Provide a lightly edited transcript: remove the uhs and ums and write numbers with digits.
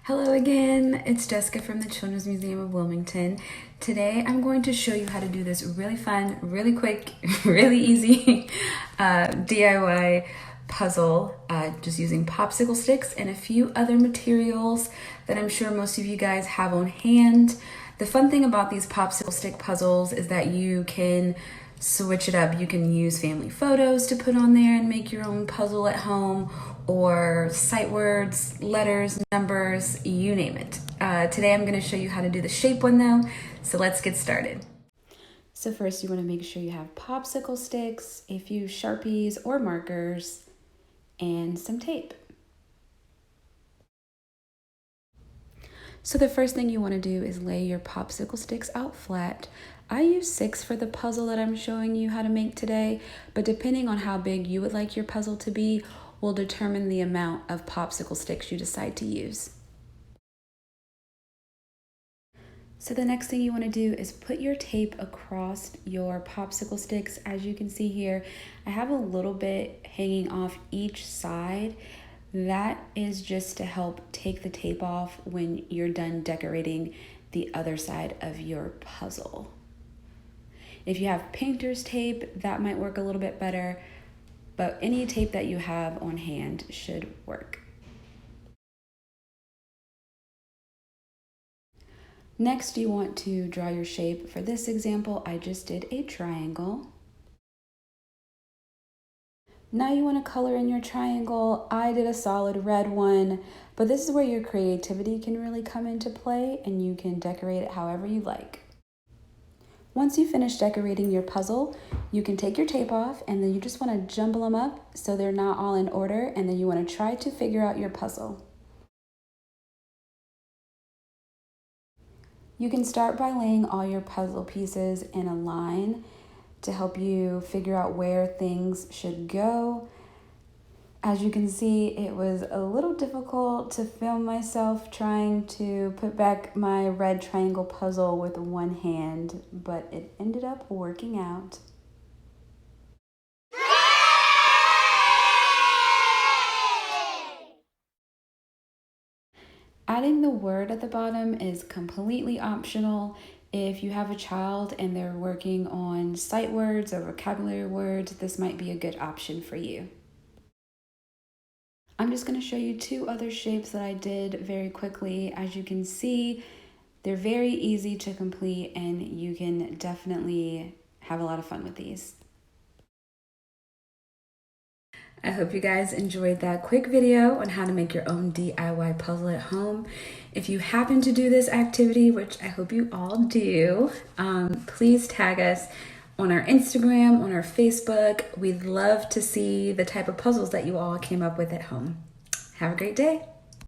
Hello again, it's Jessica from the Children's Museum of Wilmington. Today I'm going to show you how to do this really fun, really quick, really easy DIY puzzle just using popsicle sticks and a few other materials that I'm sure most of you guys have on hand. The fun thing about these popsicle stick puzzles is that you can switch it up. You can use family photos to put on there and make your own puzzle at home, or sight words, letters, numbers, you name it. Today I'm going to show you how to do the shape one though, so let's get started. So first you want to make sure you have popsicle sticks, a few Sharpies or markers, and some tape. So the first thing you want to do is lay your popsicle sticks out flat. I use 6 for the puzzle that I'm showing you how to make today, but depending on how big you would like your puzzle to be will determine the amount of popsicle sticks you decide to use. So the next thing you want to do is put your tape across your popsicle sticks. As you can see here, I have a little bit hanging off each side. That is just to help take the tape off when you're done decorating the other side of your puzzle. If you have painter's tape, that might work a little bit better, but any tape that you have on hand should work. Next, you want to draw your shape. For this example, I just did a triangle. Now you want to color in your triangle. I did a solid red one, but this is where your creativity can really come into play and you can decorate it however you like. Once you finish decorating your puzzle, you can take your tape off and then you just want to jumble them up so they're not all in order, and then you want to try to figure out your puzzle. You can start by laying all your puzzle pieces in a line to help you figure out where things should go. As you can see, it was a little difficult to film myself trying to put back my red triangle puzzle with one hand, but it ended up working out. Adding the word at the bottom is completely optional. If you have a child and they're working on sight words or vocabulary words, this might be a good option for you. I'm just going to show you 2 other shapes that I did very quickly. As you can see, they're very easy to complete and you can definitely have a lot of fun with these. I hope you guys enjoyed that quick video on how to make your own DIY puzzle at home. If you happen to do this activity, which I hope you all do, please tag us on our Instagram, on our Facebook. We'd love to see the type of puzzles that you all came up with at home. Have a great day.